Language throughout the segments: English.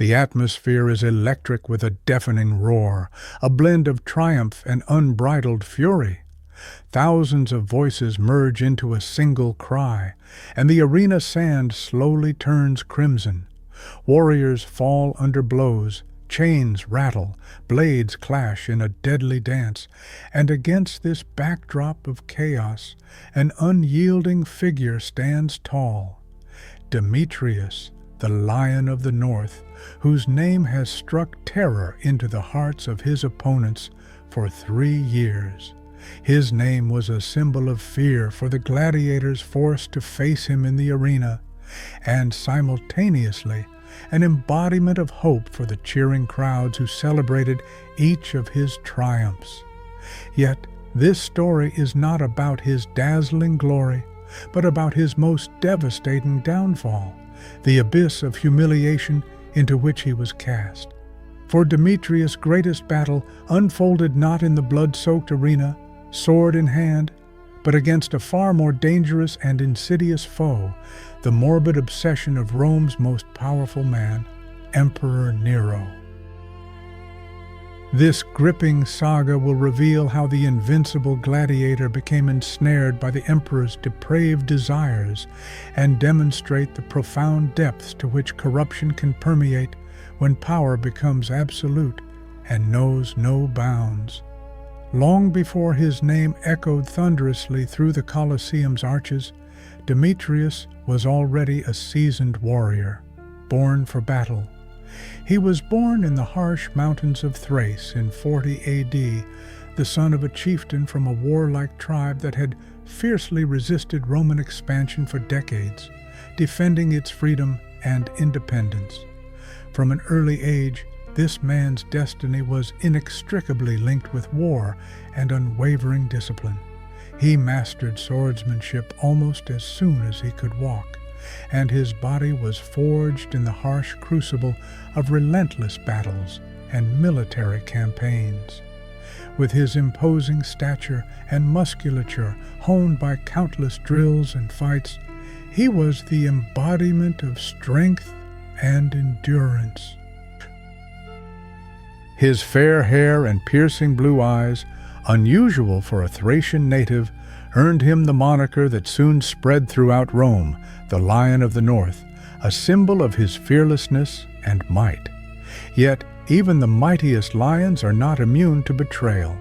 The atmosphere is electric with a deafening roar, a blend of triumph and unbridled fury. Thousands of voices merge into a single cry, and the arena sand slowly turns crimson. Warriors fall under blows, chains rattle, blades clash in a deadly dance, and against this backdrop of chaos, an unyielding figure stands tall. Demetrius, the Lion of the North, whose name has struck terror into the hearts of his opponents for 3 years. His name was a symbol of fear for the gladiators forced to face him in the arena, and simultaneously an embodiment of hope for the cheering crowds who celebrated each of his triumphs. Yet this story is not about his dazzling glory, but about his most devastating downfall, the abyss of humiliation into which he was cast. For Demetrius' greatest battle unfolded not in the blood-soaked arena, sword in hand, but against a far more dangerous and insidious foe, the morbid obsession of Rome's most powerful man, Emperor Nero. This gripping saga will reveal how the invincible gladiator became ensnared by the emperor's depraved desires and demonstrate the profound depths to which corruption can permeate when power becomes absolute and knows no bounds. Long before his name echoed thunderously through the Colosseum's arches, Demetrius was already a seasoned warrior, born for battle. He was born in the harsh mountains of Thrace in 40 AD, the son of a chieftain from a warlike tribe that had fiercely resisted Roman expansion for decades, defending its freedom and independence. From an early age, this man's destiny was inextricably linked with war and unwavering discipline. He mastered swordsmanship almost as soon as he could walk, and his body was forged in the harsh crucible of relentless battles and military campaigns. With his imposing stature and musculature honed by countless drills and fights, he was the embodiment of strength and endurance. His fair hair and piercing blue eyes, unusual for a Thracian native, earned him the moniker that soon spread throughout Rome, the Lion of the North, a symbol of his fearlessness and might. Yet, even the mightiest lions are not immune to betrayal.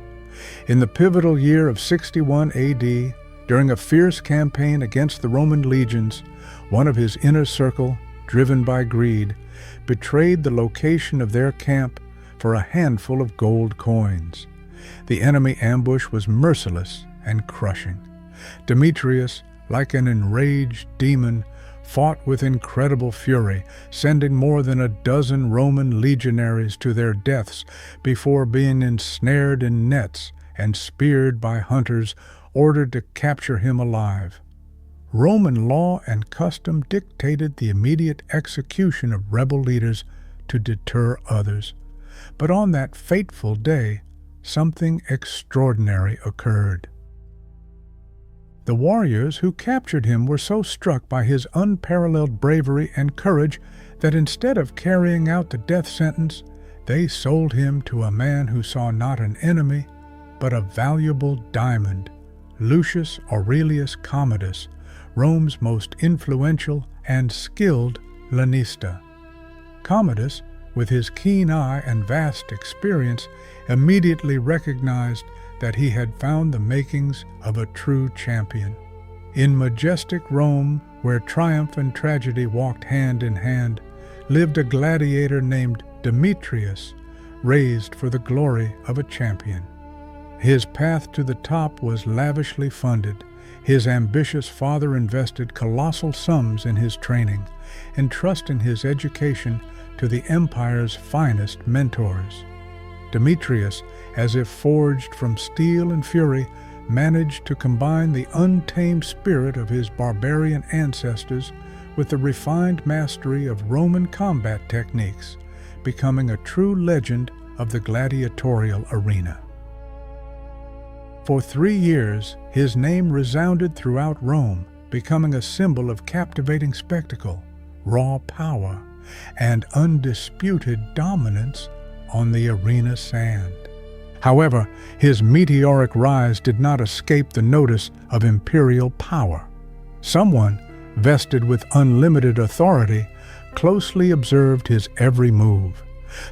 In the pivotal year of 61 AD, during a fierce campaign against the Roman legions, one of his inner circle, driven by greed, betrayed the location of their camp for a handful of gold coins. The enemy ambush was merciless and crushing. Demetrius, like an enraged demon, fought with incredible fury, sending more than a dozen Roman legionaries to their deaths before being ensnared in nets and speared by hunters ordered to capture him alive. Roman law and custom dictated the immediate execution of rebel leaders to deter others. But on that fateful day, something extraordinary occurred. The warriors who captured him were so struck by his unparalleled bravery and courage that instead of carrying out the death sentence, they sold him to a man who saw not an enemy, but a valuable diamond, Lucius Aurelius Commodus, Rome's most influential and skilled lanista. Commodus, with his keen eye and vast experience, immediately recognized that he had found the makings of a true champion. In majestic Rome, where triumph and tragedy walked hand in hand, lived a gladiator named Demetrius, raised for the glory of a champion. His path to the top was lavishly funded. His ambitious father invested colossal sums in his training, entrusting his education to the empire's finest mentors. Demetrius, as if forged from steel and fury, managed to combine the untamed spirit of his barbarian ancestors with the refined mastery of Roman combat techniques, becoming a true legend of the gladiatorial arena. For 3 years, his name resounded throughout Rome, becoming a symbol of captivating spectacle, raw power, and undisputed dominance on the arena sand. However, his meteoric rise did not escape the notice of imperial power. Someone, vested with unlimited authority, closely observed his every move.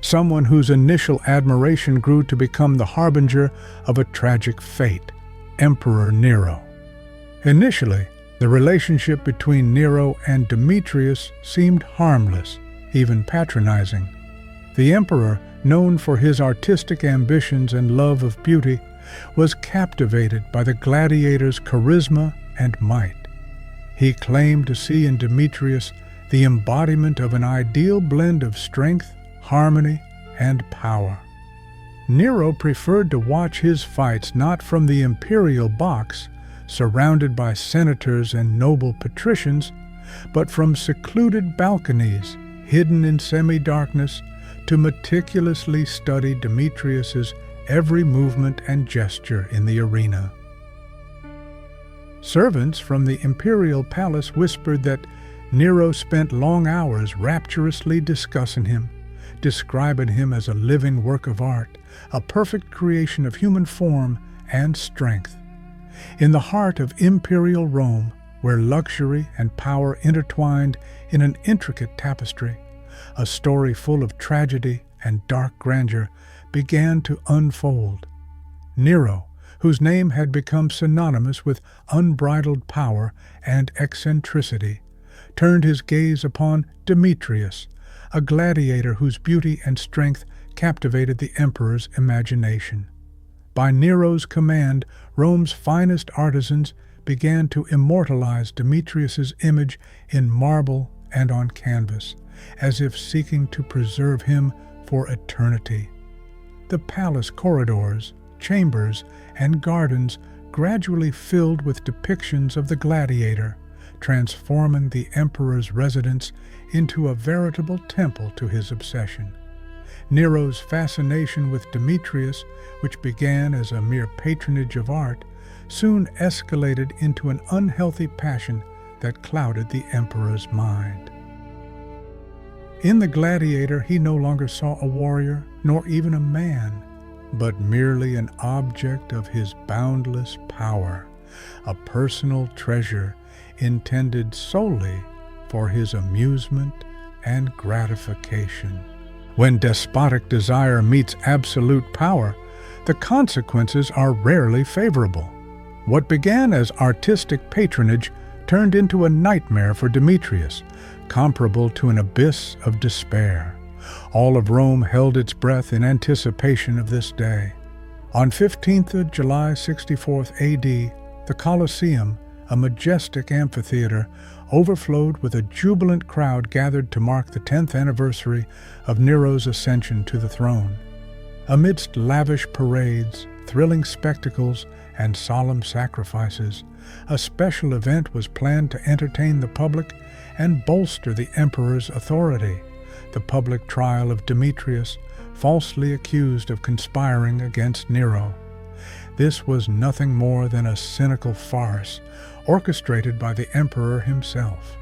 Someone whose initial admiration grew to become the harbinger of a tragic fate, Emperor Nero. Initially, the relationship between Nero and Demetrius seemed harmless, even patronizing. The emperor, known for his artistic ambitions and love of beauty, was captivated by the gladiator's charisma and might. He claimed to see in Demetrius the embodiment of an ideal blend of strength, harmony, and power. Nero preferred to watch his fights not from the imperial box, surrounded by senators and noble patricians, but from secluded balconies, hidden in semi-darkness, to meticulously study Demetrius's every movement and gesture in the arena. Servants from the imperial palace whispered that Nero spent long hours rapturously discussing him, describing him as a living work of art, a perfect creation of human form and strength. In the heart of imperial Rome, where luxury and power intertwined in an intricate tapestry, a story full of tragedy and dark grandeur began to unfold. Nero, whose name had become synonymous with unbridled power and eccentricity, turned his gaze upon Demetrius, a gladiator whose beauty and strength captivated the emperor's imagination. By Nero's command, Rome's finest artisans began to immortalize Demetrius's image in marble and on canvas, as if seeking to preserve him for eternity. The palace corridors, chambers, and gardens gradually filled with depictions of the gladiator, transforming the emperor's residence into a veritable temple to his obsession. Nero's fascination with Demetrius, which began as a mere patronage of art, soon escalated into an unhealthy passion that clouded the emperor's mind. In the gladiator, he no longer saw a warrior, nor even a man, but merely an object of his boundless power, a personal treasure intended solely for his amusement and gratification. When despotic desire meets absolute power, the consequences are rarely favorable. What began as artistic patronage turned into a nightmare for Demetrius, comparable to an abyss of despair. All of Rome held its breath in anticipation of this day. On 15th of July 64th AD, the Colosseum, a majestic amphitheater, overflowed with a jubilant crowd gathered to mark the 10th anniversary of Nero's ascension to the throne. Amidst lavish parades, thrilling spectacles, and solemn sacrifices, a special event was planned to entertain the public and bolster the emperor's authority: the public trial of Demetrius, falsely accused of conspiring against Nero. This was nothing more than a cynical farce orchestrated by the emperor himself.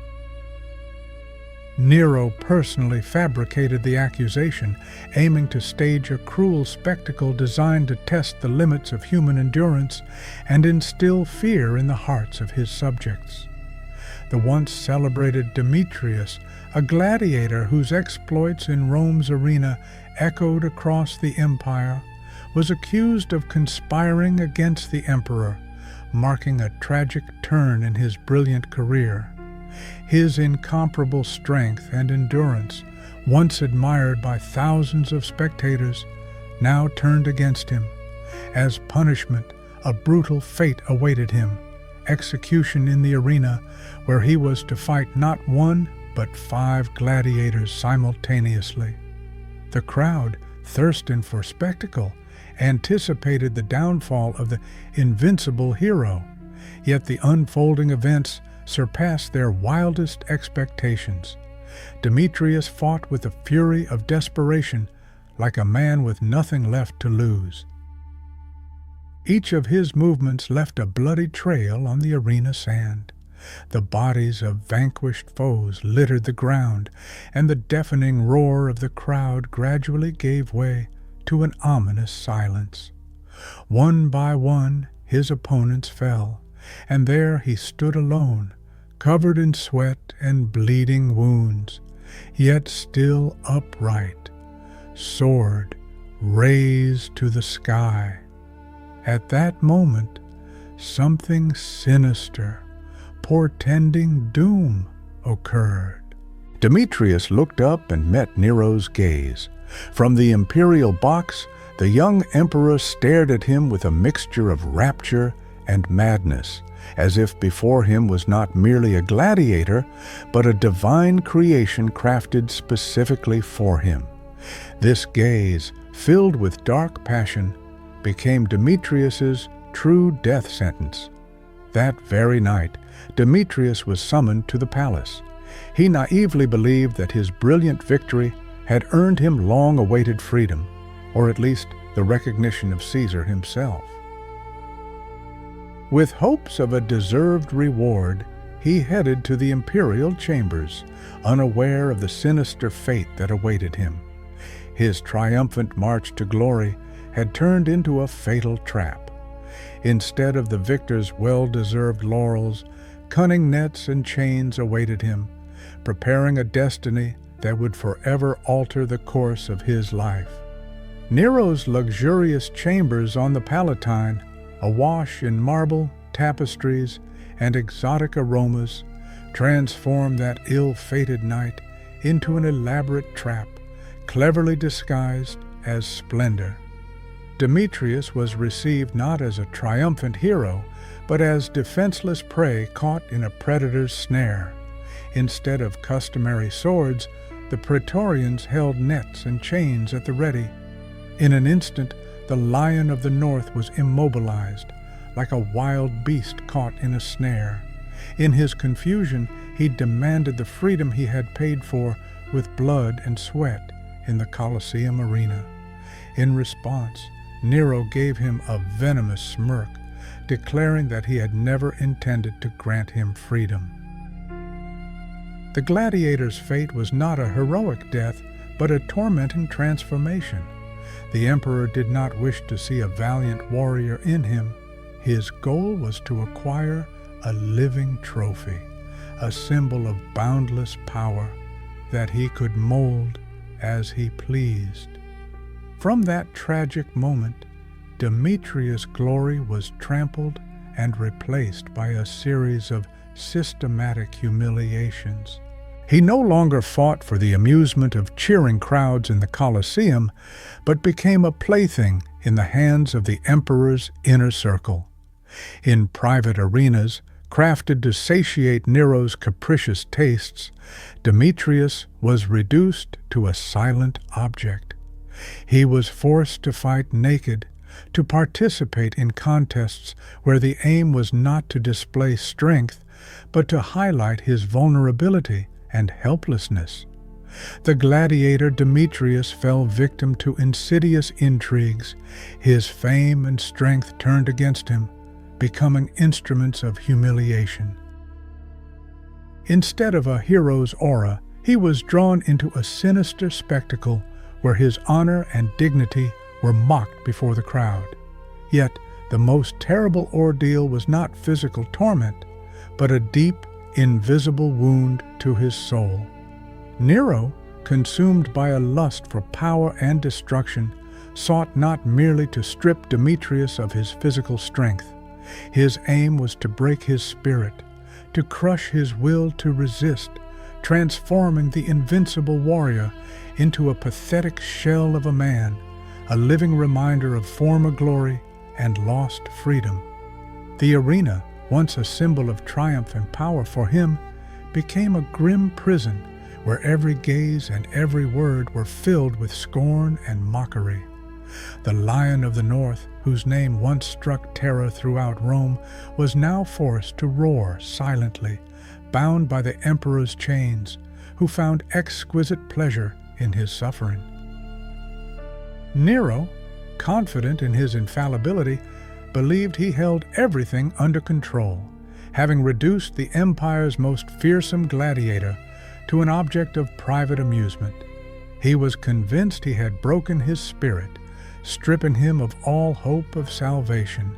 Nero personally fabricated the accusation, aiming to stage a cruel spectacle designed to test the limits of human endurance and instill fear in the hearts of his subjects. The once celebrated Demetrius, a gladiator whose exploits in Rome's arena echoed across the empire, was accused of conspiring against the emperor, marking a tragic turn in his brilliant career. His incomparable strength and endurance, once admired by thousands of spectators, now turned against him. As punishment, a brutal fate awaited him: execution in the arena, where he was to fight not one but 5 gladiators simultaneously. The crowd, thirsting for spectacle, anticipated the downfall of the invincible hero, yet the unfolding events surpassed their wildest expectations. Demetrius fought with the fury of desperation, like a man with nothing left to lose. Each of his movements left a bloody trail on the arena sand. The bodies of vanquished foes littered the ground, and the deafening roar of the crowd gradually gave way to an ominous silence. One by one his opponents fell, and there he stood alone, covered in sweat and bleeding wounds, yet still upright, sword raised to the sky. At that moment, something sinister, portending doom, occurred. Demetrius looked up and met Nero's gaze. From the imperial box, the young emperor stared at him with a mixture of rapture and madness, as if before him was not merely a gladiator, but a divine creation crafted specifically for him. This gaze, filled with dark passion, became Demetrius's true death sentence. That very night, Demetrius was summoned to the palace. He naively believed that his brilliant victory had earned him long-awaited freedom, or at least the recognition of Caesar himself. With hopes of a deserved reward, he headed to the imperial chambers, unaware of the sinister fate that awaited him. His triumphant march to glory had turned into a fatal trap. Instead of the victor's well-deserved laurels, cunning nets and chains awaited him, preparing a destiny that would forever alter the course of his life. Nero's luxurious chambers on the Palatine, awash in marble, tapestries, and exotic aromas, transformed that ill-fated night into an elaborate trap, cleverly disguised as splendor. Demetrius was received not as a triumphant hero, but as defenseless prey caught in a predator's snare. Instead of customary swords, the Praetorians held nets and chains at the ready. In an instant, the lion of the north was immobilized, like a wild beast caught in a snare. In his confusion, he demanded the freedom he had paid for with blood and sweat in the Colosseum arena. In response, Nero gave him a venomous smirk, declaring that he had never intended to grant him freedom. The gladiator's fate was not a heroic death, but a tormenting transformation. The emperor did not wish to see a valiant warrior in him. His goal was to acquire a living trophy, a symbol of boundless power that he could mold as he pleased. From that tragic moment, Demetrius' glory was trampled and replaced by a series of systematic humiliations. He no longer fought for the amusement of cheering crowds in the Colosseum, but became a plaything in the hands of the emperor's inner circle. In private arenas, crafted to satiate Nero's capricious tastes, Demetrius was reduced to a silent object. He was forced to fight naked, to participate in contests where the aim was not to display strength, but to highlight his vulnerability and helplessness. The gladiator Demetrius fell victim to insidious intrigues. His fame and strength turned against him, becoming instruments of humiliation. Instead of a hero's aura, he was drawn into a sinister spectacle where his honor and dignity were mocked before the crowd. Yet, the most terrible ordeal was not physical torment, but a deep, invisible wound to his soul. Nero, consumed by a lust for power and destruction, sought not merely to strip Demetrius of his physical strength. His aim was to break his spirit, to crush his will to resist, transforming the invincible warrior into a pathetic shell of a man, a living reminder of former glory and lost freedom. The arena, once a symbol of triumph and power for him, became a grim prison where every gaze and every word were filled with scorn and mockery. The Lion of the North, whose name once struck terror throughout Rome, was now forced to roar silently, bound by the emperor's chains, who found exquisite pleasure in his suffering. Nero, confident in his infallibility, believed he held everything under control. having reduced the empire's most fearsome gladiator to an object of private amusement. He was convinced he had broken his spirit, stripping him of all hope of salvation.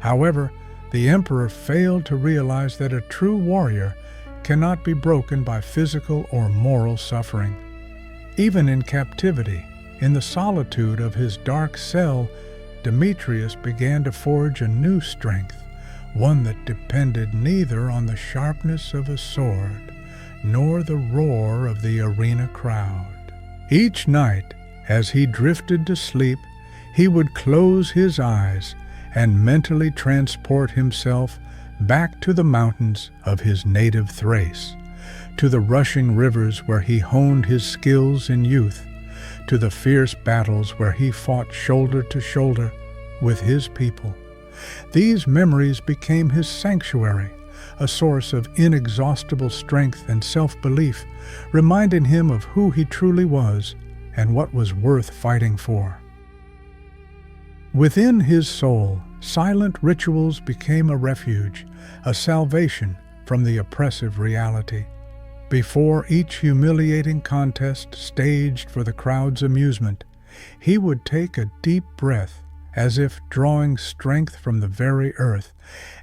However, the emperor failed to realize that a true warrior cannot be broken by physical or moral suffering. Even in captivity, in the solitude of his dark cell, Demetrius began to forge a new strength, one that depended neither on the sharpness of a sword nor the roar of the arena crowd. Each night, as he drifted to sleep, he would close his eyes and mentally transport himself back to the mountains of his native Thrace, to the rushing rivers where he honed his skills in youth, to the fierce battles where he fought shoulder to shoulder with his people. These memories became his sanctuary, a source of inexhaustible strength and self-belief, reminding him of who he truly was and what was worth fighting for. Within his soul, silent rituals became a refuge, a salvation from the oppressive reality. Before each humiliating contest staged for the crowd's amusement, he would take a deep breath, as if drawing strength from the very earth,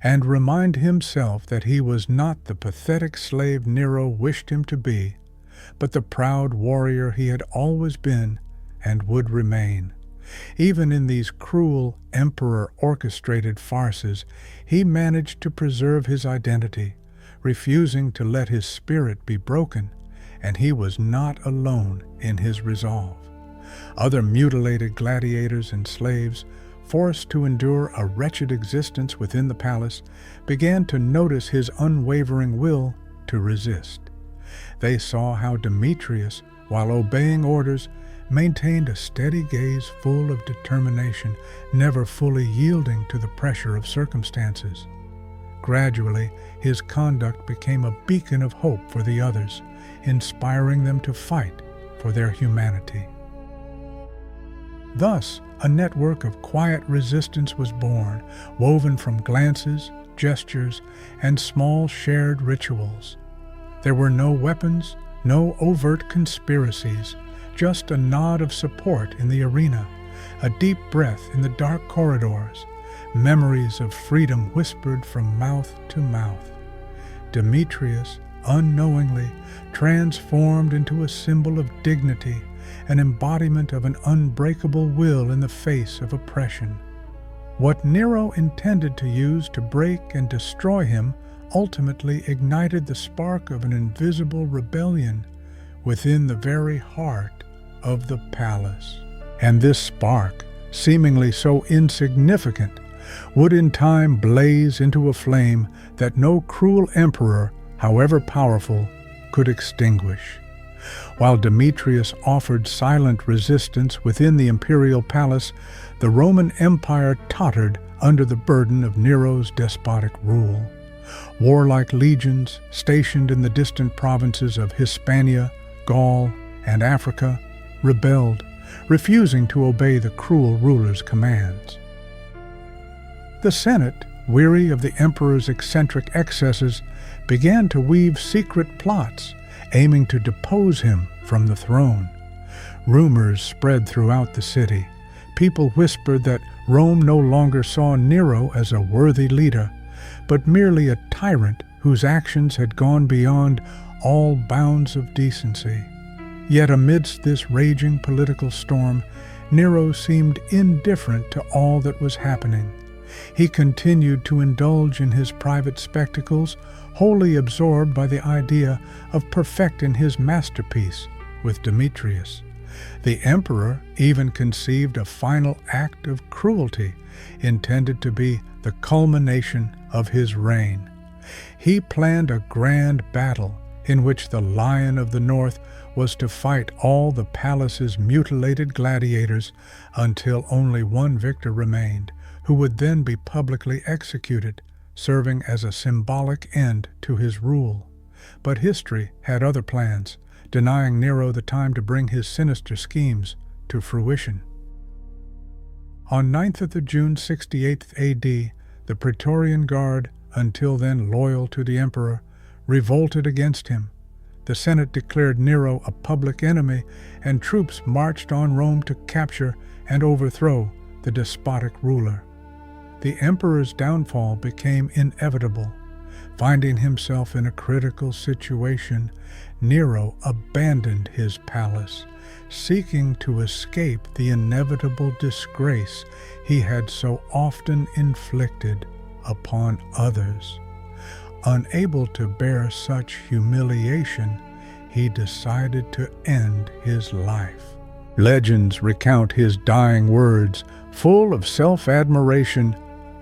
and remind himself that he was not the pathetic slave Nero wished him to be, but the proud warrior he had always been and would remain. Even in these cruel, emperor-orchestrated farces, he managed to preserve his identity, refusing to let his spirit be broken, and he was not alone in his resolve. Other mutilated gladiators and slaves, forced to endure a wretched existence within the palace, began to notice his unwavering will to resist. They saw how Demetrius, while obeying orders, maintained a steady gaze full of determination, never fully yielding to the pressure of circumstances. Gradually, his conduct became a beacon of hope for the others, inspiring them to fight for their humanity. Thus, a network of quiet resistance was born, woven from glances, gestures, and small shared rituals. There were no weapons, no overt conspiracies, just a nod of support in the arena, a deep breath in the dark corridors, memories of freedom whispered from mouth to mouth. Demetrius, unknowingly, transformed into a symbol of dignity, an embodiment of an unbreakable will in the face of oppression. What Nero intended to use to break and destroy him ultimately ignited the spark of an invisible rebellion within the very heart of the palace. And this spark, seemingly so insignificant, would in time blaze into a flame that no cruel emperor, however powerful, could extinguish. While Demetrius offered silent resistance within the imperial palace, the Roman Empire tottered under the burden of Nero's despotic rule. Warlike legions, stationed in the distant provinces of Hispania, Gaul, and Africa, rebelled, refusing to obey the cruel ruler's commands. The Senate, weary of the emperor's eccentric excesses, began to weave secret plots, aiming to depose him from the throne. Rumors spread throughout the city. People whispered that Rome no longer saw Nero as a worthy leader, but merely a tyrant whose actions had gone beyond all bounds of decency. Yet amidst this raging political storm, Nero seemed indifferent to all that was happening. He continued to indulge in his private spectacles, wholly absorbed by the idea of perfecting his masterpiece with Demetrius. The emperor even conceived a final act of cruelty intended to be the culmination of his reign. He planned a grand battle in which the Lion of the North was to fight all the palace's mutilated gladiators until only one victor remained, who would then be publicly executed, serving as a symbolic end to his rule. But history had other plans, denying Nero the time to bring his sinister schemes to fruition. On 9th of June 68 AD, the Praetorian Guard, until then loyal to the emperor, revolted against him. The Senate declared Nero a public enemy, and troops marched on Rome to capture and overthrow the despotic ruler. The emperor's downfall became inevitable. Finding himself in a critical situation, Nero abandoned his palace, seeking to escape the inevitable disgrace he had so often inflicted upon others. Unable to bear such humiliation, he decided to end his life. Legends recount his dying words, full of self-admiration,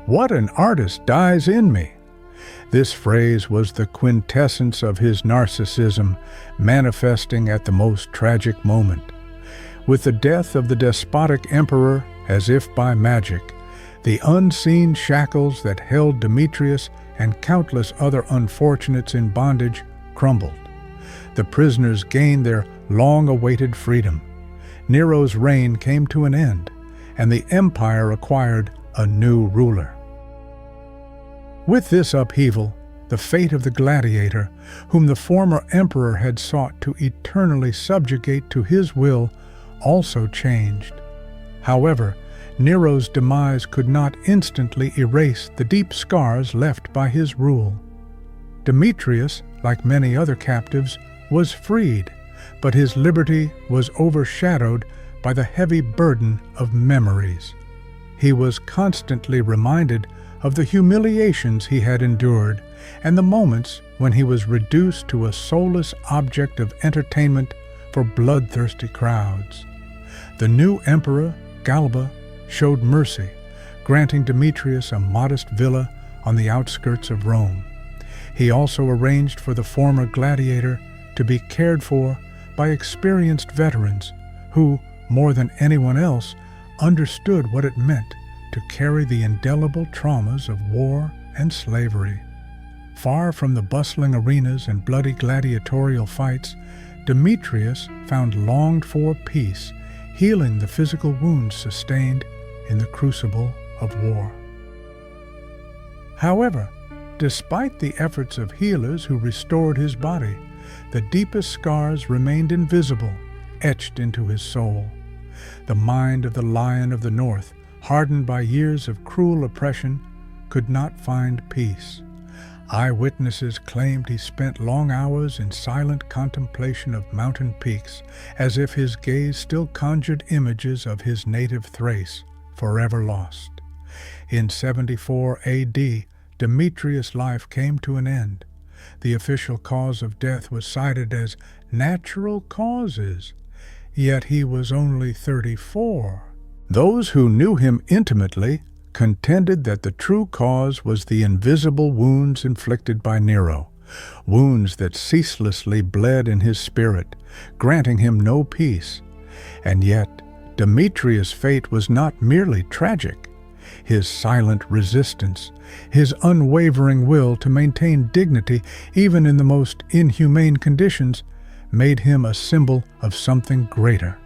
"What an artist dies in me!" This phrase was the quintessence of his narcissism, manifesting at the most tragic moment. With the death of the despotic emperor, as if by magic, the unseen shackles that held Demetrius and countless other unfortunates in bondage crumbled. The prisoners gained their long-awaited freedom. Nero's reign came to an end, and the empire acquired a new ruler. With this upheaval, the fate of the Gladiator, whom the former emperor had sought to eternally subjugate to his will, also changed. However, Nero's demise could not instantly erase the deep scars left by his rule. Demetrius, like many other captives, was freed, but his liberty was overshadowed by the heavy burden of memories. He was constantly reminded of the humiliations he had endured and the moments when he was reduced to a soulless object of entertainment for bloodthirsty crowds. The new emperor, Galba, showed mercy, granting Demetrius a modest villa on the outskirts of Rome. He also arranged for the former gladiator to be cared for by experienced veterans who, more than anyone else, understood what it meant to carry the indelible traumas of war and slavery. Far from the bustling arenas and bloody gladiatorial fights, Demetrius found longed-for peace, healing the physical wounds sustained in the crucible of war. However, despite the efforts of healers who restored his body, the deepest scars remained invisible, etched into his soul. The mind of the Lion of the North, hardened by years of cruel oppression, could not find peace. Eyewitnesses claimed he spent long hours in silent contemplation of mountain peaks, as if his gaze still conjured images of his native Thrace, forever lost. In 74 AD, Demetrius' life came to an end. The official cause of death was cited as natural causes, yet he was only 34. Those who knew him intimately contended that the true cause was the invisible wounds inflicted by Nero, wounds that ceaselessly bled in his spirit, granting him no peace. And yet, Demetrius' fate was not merely tragic. His silent resistance, his unwavering will to maintain dignity even in the most inhumane conditions, made him a symbol of something greater.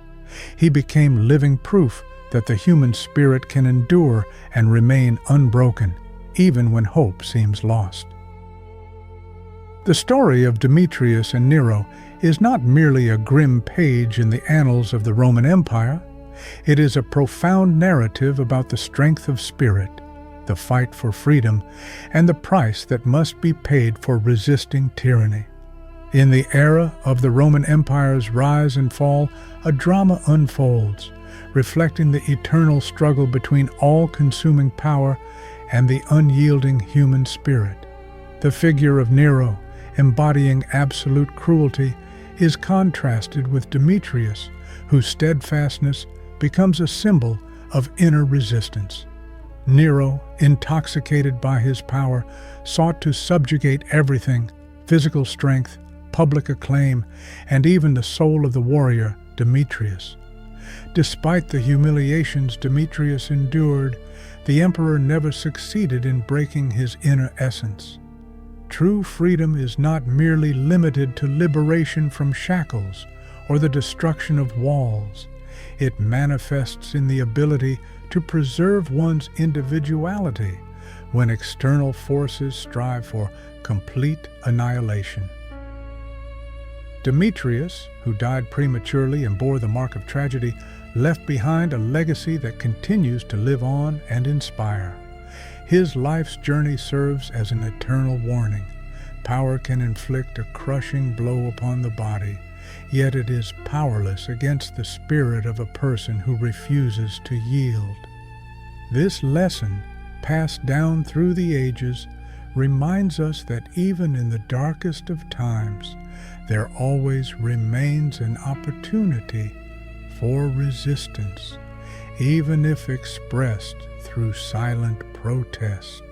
He became living proof that the human spirit can endure and remain unbroken, even when hope seems lost. The story of Demetrius and Nero is not merely a grim page in the annals of the Roman Empire. It is a profound narrative about the strength of spirit, the fight for freedom, and the price that must be paid for resisting tyranny. In the era of the Roman Empire's rise and fall, a drama unfolds, reflecting the eternal struggle between all-consuming power and the unyielding human spirit. The figure of Nero, embodying absolute cruelty, is contrasted with Demetrius, whose steadfastness becomes a symbol of inner resistance. Nero, intoxicated by his power, sought to subjugate everything: physical strength, public acclaim, and even the soul of the warrior, Demetrius. Despite the humiliations Demetrius endured, the emperor never succeeded in breaking his inner essence. True freedom is not merely limited to liberation from shackles or the destruction of walls. It manifests in the ability to preserve one's individuality when external forces strive for complete annihilation. Demetrius, who died prematurely and bore the mark of tragedy, left behind a legacy that continues to live on and inspire. His life's journey serves as an eternal warning. Power can inflict a crushing blow upon the body, yet it is powerless against the spirit of a person who refuses to yield. This lesson, passed down through the ages, reminds us that even in the darkest of times, there always remains an opportunity for resistance, even if expressed through silent protest.